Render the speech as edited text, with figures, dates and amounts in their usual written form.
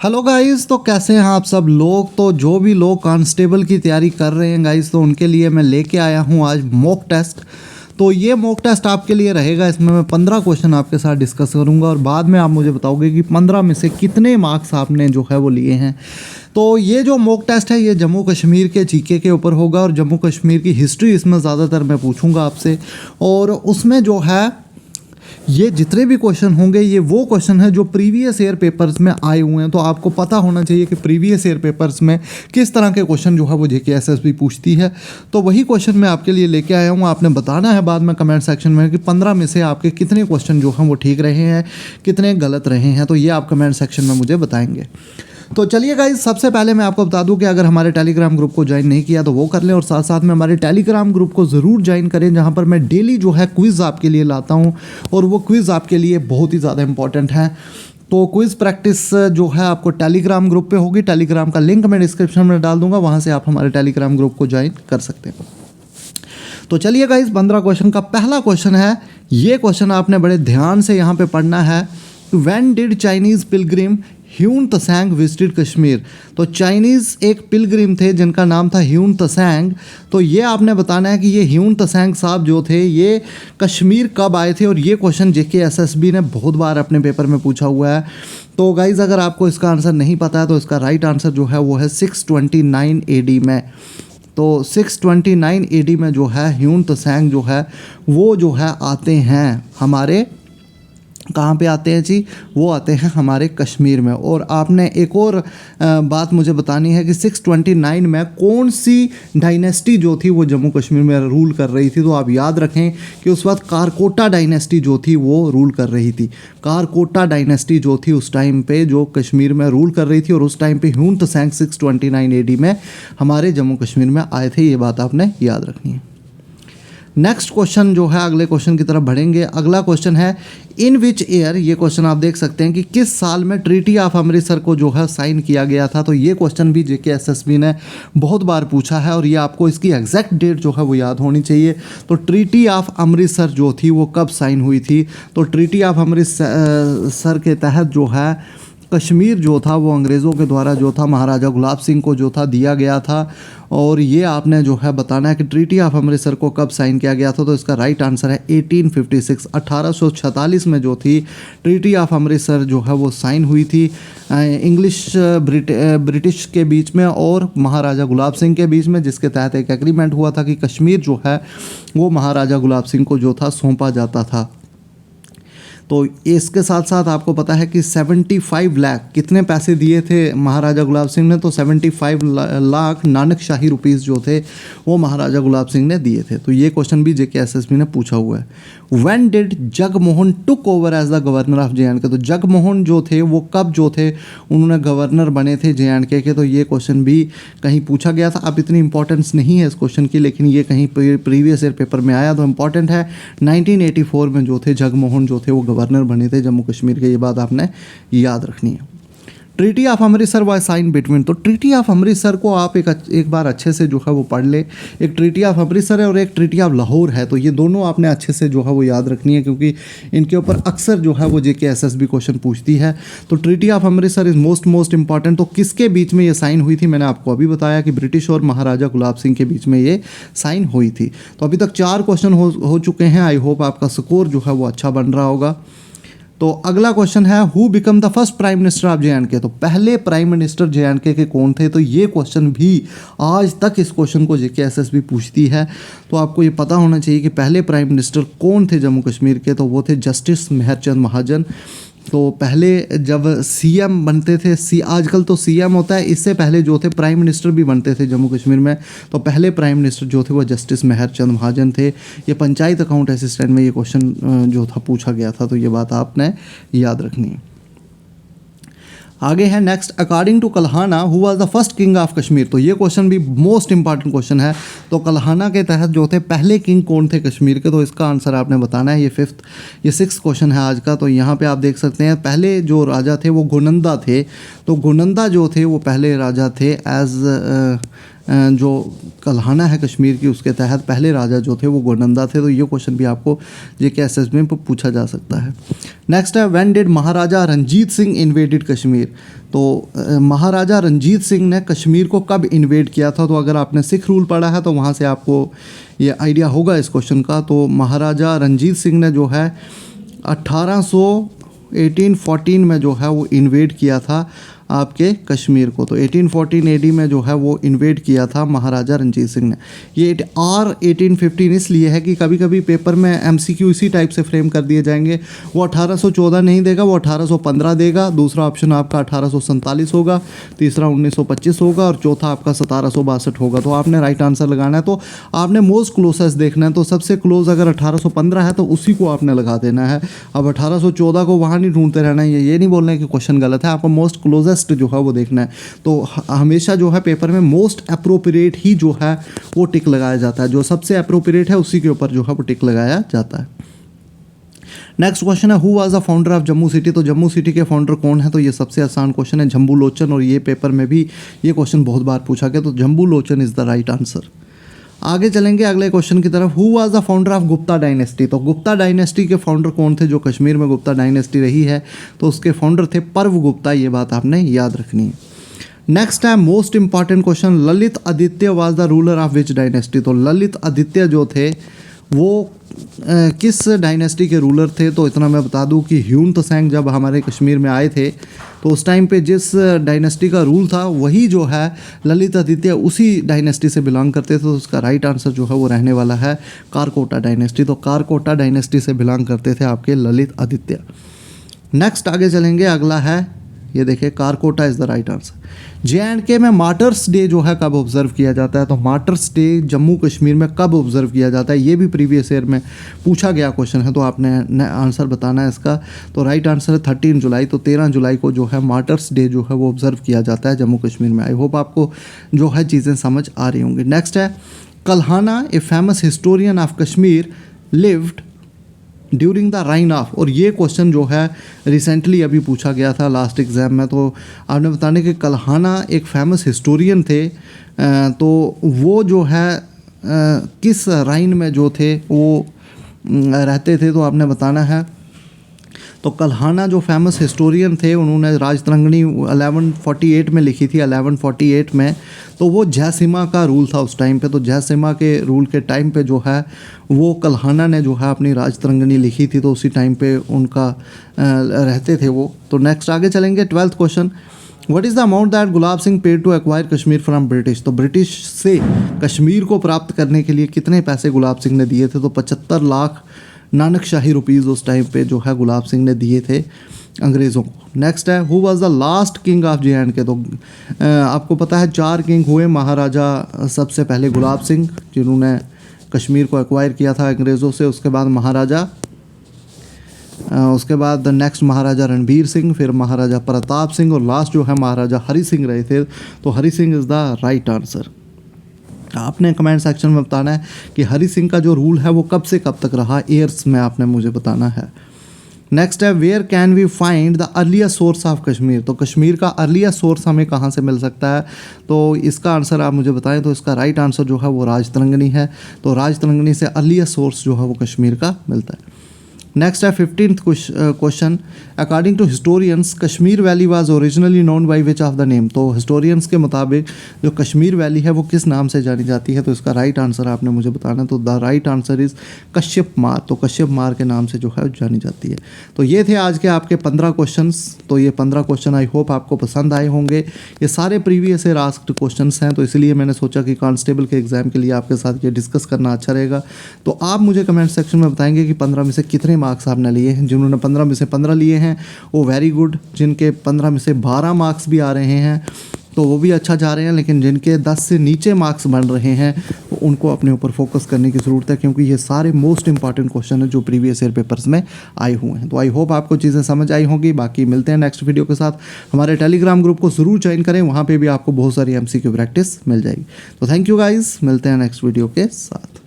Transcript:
Hello guys, तो कैसे हैं आप सब लोग। तो जो भी लोग कांस्टेबल की तैयारी कर रहे हैं गाइस, तो उनके लिए मैं लेके आया हूं आज मॉक टेस्ट। तो ये मॉक टेस्ट आपके लिए रहेगा। इसमें मैं 15 क्वेश्चन आपके साथ डिस्कस करूंगा और बाद में आप मुझे बताओगे कि 15 में से कितने मार्क्स आपने जो है वो लिए हैं। तो ये जो मॉक टेस्ट है ये जम्मू कश्मीर के जीके के ऊपर होगा और जम्मू कश्मीर की हिस्ट्री इसमें ज़्यादातर मैं पूछूंगा आपसे। और उसमें जो है ये जितने भी क्वेश्चन होंगे ये वो क्वेश्चन है जो प्रीवियस ईयर पेपर्स में आए हुए हैं। तो आपको पता होना चाहिए कि प्रीवियस ईयर पेपर्स में किस तरह के क्वेश्चन जो है वो जेके एसएसबी पूछती है। तो वही क्वेश्चन मैं आपके लिए लेके आया हूँ। आपने बताना है बाद में कमेंट सेक्शन में कि 15 में से आपके कितने क्वेश्चन जो हैं वो ठीक रहे हैं, कितने गलत रहे हैं। तो ये आप कमेंट सेक्शन में मुझे बताएंगे। तो चलिए गाइस, सबसे पहले मैं आपको बता दूं कि अगर हमारे टेलीग्राम ग्रुप को ज्वाइन नहीं किया तो वो कर लें और साथ साथ में हमारे टेलीग्राम ग्रुप को ज़रूर ज्वाइन करें, जहां पर मैं डेली जो है क्विज़ आपके लिए लाता हूं और वो क्विज़ आपके लिए बहुत ही ज़्यादा इंपॉर्टेंट है। तो क्विज़ प्रैक्टिस जो है आपको टेलीग्राम ग्रुप पे होगी। टेलीग्राम का लिंक मैं डिस्क्रिप्शन में डाल दूंगा, वहाँ से आप हमारे टेलीग्राम ग्रुप को ज्वाइन कर सकते हैं। तो चलिए गाइस, 15 क्वेश्चन का पहला क्वेश्चन है। ये क्वेश्चन आपने बड़े ध्यान से यहाँ पे पढ़ना है। When did Chinese Pilgrim Hyun Tsang visited Kashmir. तो चाइनीज़ एक पिलग्रिम थे जिनका नाम था ह्यून त्सांग। तो ये आपने बताना है कि ये ह्यून त्सांग साहब जो थे ये कश्मीर कब आए थे। और ये क्वेश्चन जेके एसएसबी ने बहुत बार अपने पेपर में पूछा हुआ है। तो गाइज़, अगर आपको इसका आंसर नहीं पता है तो इसका राइट आंसर जो है वो है 629 AD में। तो 629 AD में जो है ह्यून त्सांग जो है वो जो है आते हैं हमारे, कहाँ पे आते हैं जी, वो आते हैं हमारे कश्मीर में। और आपने एक और बात मुझे बतानी है कि 629 में कौन सी डायनेस्टी जो थी वो जम्मू कश्मीर में रूल कर रही थी। तो आप याद रखें कि उस वक्त कारकोटा डायनेस्टी जो थी वो रूल कर रही थी। कारकोटा डायनेस्टी जो थी उस टाइम पे जो कश्मीर में रूल कर रही थी और उस टाइम पे ह्यून त्सांग 629 AD में हमारे जम्मू कश्मीर में आए थे। ये बात आपने याद रखनी है। नेक्स्ट क्वेश्चन जो है, अगले क्वेश्चन की तरफ बढ़ेंगे। अगला क्वेश्चन है इन विच ईयर। ये क्वेश्चन आप देख सकते हैं कि किस साल में ट्रीटी ऑफ अमृतसर को जो है साइन किया गया था। तो ये क्वेश्चन भी जेके एसएसबी ने बहुत बार पूछा है और ये आपको इसकी एग्जैक्ट डेट जो है वो याद होनी चाहिए। तो ट्रीटी ऑफ अमृतसर जो थी वो कब साइन हुई थी। तो ट्रीटी ऑफ अमृतसर के तहत जो है कश्मीर जो था वो अंग्रेज़ों के द्वारा जो था महाराजा गुलाब सिंह को जो था दिया गया था। और ये आपने जो है बताना है कि ट्रीटी ऑफ अमृतसर को कब साइन किया गया था। तो इसका राइट आंसर है 1856। 1846 में जो थी ट्रीटी ऑफ अमृतसर जो है वो साइन हुई थी इंग्लिश ब्रिटिश के बीच में और महाराजा गुलाब सिंह के बीच में, जिसके तहत एक एग्रीमेंट हुआ था कि कश्मीर जो है वो महाराजा गुलाब सिंह को जो था सौंपा जाता था। तो इसके साथ साथ आपको पता है कि 75 लाख कितने पैसे दिए थे महाराजा गुलाब सिंह ने। तो 75 लाख नानक शाही रुपीज़ जो थे वो महाराजा गुलाब सिंह ने दिए थे। तो ये क्वेश्चन भी जेके एसएसबी ने पूछा हुआ है। When did Jagmohan took over as the governor of JNK। तो जगमोहन जो थे वो कब जो थे उन्होंने गवर्नर बने थे JNK के। तो ये क्वेश्चन भी कहीं पूछा गया था। अब इतनी इंपॉर्टेंस नहीं है इस क्वेश्चन की, लेकिन ये कहीं प्रीवियस ईयर पेपर में आया तो इंपॉर्टेंट है। 1984 में जो थे जगमोहन जो थे वो गवर्नर बने थे जम्मू कश्मीर के। ये बात आपने याद रखनी है। Treaty of Amritsar was sign between. तो ट्रीटी ऑफ अमृतसर को आप एक बार अच्छे से जो है वो पढ़ ले। एक ट्रीटी ऑफ अमृतसर है और एक ट्रीटी ऑफ लाहौर है। तो ये दोनों आपने अच्छे से जो है वो याद रखनी है, क्योंकि इनके ऊपर अक्सर जो है वो जेके एसएसबी क्वेश्चन पूछती है। तो treaty of Amritsar is most important. तो किसके बीच में ये साइन हुई थी, मैंने आपको अभी बताया कि ब्रिटिश और महाराजा गुलाब सिंह के बीच में ये साइन हुई थी। तो अभी तक 4 क्वेश्चन हो चुके हैं। आई होप आपका स्कोर जो है वो अच्छा बन रहा होगा। तो अगला क्वेश्चन है who become the first prime minister of JNK। तो पहले प्राइम मिनिस्टर JNK के कौन थे। तो ये क्वेश्चन भी आज तक इस क्वेश्चन को जेके एसएसबी पूछती है। तो आपको ये पता होना चाहिए कि पहले प्राइम मिनिस्टर कौन थे जम्मू कश्मीर के। तो वो थे जस्टिस मेहरचंद महाजन। तो पहले जब CM बनते थे, आजकल तो CM होता है, इससे पहले जो थे प्राइम मिनिस्टर भी बनते थे जम्मू कश्मीर में। तो पहले प्राइम मिनिस्टर जो थे वो जस्टिस मेहरचंद महाजन थे। ये पंचायत अकाउंट असिस्टेंट में ये क्वेश्चन जो था पूछा गया था। तो ये बात आपने याद रखनी है। आगे है next, according to Kalhana who was the first king of Kashmir. तो ये क्वेश्चन भी मोस्ट इंपॉर्टेंट क्वेश्चन है। तो कल्हाना के तहत जो थे पहले किंग कौन थे कश्मीर के। तो इसका आंसर आपने बताना है। ये 6th क्वेश्चन है आज का। तो यहाँ पे आप देख सकते हैं पहले जो राजा थे वो गुनंदा थे। तो गुनंदा जो थे वो पहले राजा थे एज जो कल्हाना है कश्मीर की, उसके तहत पहले राजा जो थे वो गोनंदा थे। तो ये क्वेश्चन भी आपको जेके एसएसबी में पूछा जा सकता है। नेक्स्ट है when did Maharaja Ranjit Singh invaded Kashmir. तो महाराजा रंजीत सिंह ने कश्मीर को कब इन्वेड किया था। तो अगर आपने सिख रूल पढ़ा है तो वहाँ से आपको ये आइडिया होगा इस क्वेश्चन का। तो महाराजा रंजीत सिंह ने जो है 1814 में जो है वो इन्वेड किया था आपके कश्मीर को। तो 1814 एडी में जो है वो इन्वेड किया था महाराजा रंजीत सिंह ने। ये 1815 इसलिए है कि कभी कभी पेपर में एमसीक्यू इसी टाइप से फ्रेम कर दिए जाएंगे। वो 1814 नहीं देगा, वो 1815 देगा। दूसरा ऑप्शन आपका 1847 होगा, तीसरा 1925 होगा और चौथा आपका 1762 होगा। तो आपने राइट आंसर लगाना है। तो आपने मोस्ट क्लोजेस्ट देखना है। तो सबसे क्लोज अगर 1815 है तो उसी को आपने लगा देना है। अब 1814 को वहाँ नहीं ढूंढते रहना है। ये नहीं बोलना है कि क्वेश्चन गलत है, आपको मोस्ट क्लोजेस्ट जो है वो देखना है। तो हमेशा जो है पेपर में मोस्ट अप्रोप्रिएट ही जो है वो टिक लगाया जाता है। जो सबसे अप्रोप्रिएट है उसी के ऊपर जो है वो टिक लगाया जाता है। नेक्स्ट क्वेश्चन है who was the founder of Jammu city. तो जम्मू सिटी के फाउंडर कौन है। तो ये सबसे आसान क्वेश्चन है, जम्बू लोचन। और ये पेपर में भी ये क्वेश्चन बहुत बार पूछा गया। तो Jambu Lochan is the right answer. आगे चलेंगे अगले क्वेश्चन की तरफ। Who was the founder of Gupta dynasty. तो गुप्ता डायनेस्टी के फाउंडर कौन थे। जो कश्मीर में गुप्ता डायनेस्टी रही है तो उसके फाउंडर थे पर्व गुप्ता। ये बात आपने याद रखनी है। नेक्स्ट है most important question, Lalit Aditya was the ruler of which dynasty. तो ललित आदित्य जो थे वो किस डायनेस्टी के रूलर थे। तो इतना मैं बता दूं कि ह्यून त्सेंग जब हमारे कश्मीर में आए थे तो उस टाइम पे जिस डायनेस्टी का रूल था वही जो है ललित आदित्य उसी डायनेस्टी से बिलोंग करते थे। तो उसका राइट आंसर जो है वो रहने वाला है कारकोटा डायनेस्टी। तो कारकोटा डायनेस्टी से बिलोंग करते थे आपके ललित आदित्य। नेक्स्ट आगे चलेंगे, अगला है ये देखिए Karkota is the right answer. JNK में मार्टर्स डे जो है कब ऑब्जर्व किया जाता है। तो मार्टर्स डे जम्मू कश्मीर में कब ऑब्जर्व किया जाता है। ये भी प्रीवियस ईयर में पूछा गया क्वेश्चन है। तो आपने आंसर बताना है इसका। तो राइट आंसर है 13 जुलाई। तो 13 जुलाई को जो है मार्टर्स डे जो है वो ऑब्जर्व किया जाता है जम्मू कश्मीर में। आई होप आपको जो है चीज़ें समझ आ रही होंगी। नेक्स्ट है Kalhana a famous historian of Kashmir lived during the reign of. और ये क्वेश्चन जो है रिसेंटली अभी पूछा गया था लास्ट एग्ज़ाम में। तो आपने बताने कि कल्हाना एक फेमस हिस्टोरियन थे। तो वो जो है किस राइन में जो थे वो रहते थे। तो आपने बताना है। तो कल्हाना जो फेमस हिस्टोरियन थे उन्होंने राजतरंगिणी 1148 में लिखी थी। 1148 में तो वो जयसिम्हा का रूल था उस टाइम पे। तो जयसिम्हा के रूल के टाइम पे जो है वो कल्हाना ने जो है अपनी राजतरंगिणी लिखी थी। तो उसी टाइम पे उनका रहते थे वो। तो नेक्स्ट आगे चलेंगे 12th question, what is the amount that Gulab Singh paid to acquire Kashmir from British. तो ब्रिटिश से कश्मीर को प्राप्त करने के लिए कितने पैसे गुलाब सिंह ने दिए थे। तो 75 लाख नानक शाही रुपीज़ उस टाइम पे जो है गुलाब सिंह ने दिए थे अंग्रेज़ों को। नेक्स्ट है who was the last king of JNK। तो आपको पता है 4 किंग हुए। महाराजा सबसे पहले गुलाब सिंह जिन्होंने कश्मीर को एक्वायर किया था अंग्रेज़ों से। उसके बाद महाराजा, उसके बाद नेक्स्ट महाराजा रणबीर सिंह, फिर महाराजा प्रताप सिंह और लास्ट जो है महाराजा हरि सिंह रहे थे। तो Hari Singh is the right answer. आपने कमेंट सेक्शन में बताना है कि हरि सिंह का जो रूल है वो कब से कब तक रहा, ईयर्स में आपने मुझे बताना है। नेक्स्ट है where can we find the earliest source of Kashmir. तो कश्मीर का अर्लीस्ट सोर्स हमें कहाँ से मिल सकता है। तो इसका आंसर आप मुझे बताएं। तो इसका राइट आंसर जो है वो राजतरंगिणी है। तो राजतरंगिणी से अर्लीस्ट सोर्स जो है वो कश्मीर का मिलता है। नेक्स्ट है 15th question, according to historians Kashmir valley was originally known by which of the name. तो हिस्टोरियंस के मुताबिक जो कश्मीर वैली है वो किस नाम से जानी जाती है। तो इसका राइट आंसर आपने मुझे बताना है। तो the right answer is Kashyap मार। तो कश्यप मार के नाम से जो है जानी जाती है। तो ये थे आज के आपके 15 क्वेश्चंस। तो ये 15 क्वेश्चन आई होप आपको पसंद आए होंगे। ये सारे प्रीवियस ईयर आस्क्ड क्वेश्चंस हैं। तो इसलिए मैंने सोचा कि कांस्टेबल के एग्ज़ाम के लिए आपके साथ ये डिस्कस करना अच्छा रहेगा। तो आप मुझे कमेंट सेक्शन में बताएंगे कि 15 में से कितने मार्क्स आपने लिए हैं। जिन्होंने 15 में से 15 लिए हैं वो वेरी गुड। जिनके 15 में से 12 मार्क्स भी आ रहे हैं तो वो भी अच्छा जा रहे हैं। लेकिन जिनके 10 से नीचे मार्क्स बन रहे हैं तो उनको अपने ऊपर फोकस करने की ज़रूरत है, क्योंकि ये सारे मोस्ट इंपॉर्टेंट क्वेश्चन हैं जो प्रीवियस ईयर पेपर्स में आए हुए हैं। तो आई होप आपको चीज़ें समझ आई होंगी। बाकी मिलते हैं नेक्स्ट वीडियो के साथ। हमारे टेलीग्राम ग्रुप को ज़रूर ज्वाइन करें, वहाँ पर भी आपको बहुत सारी MCQ प्रैक्टिस मिल जाएगी। तो थैंक यू गाइज़, मिलते हैं नेक्स्ट वीडियो के साथ।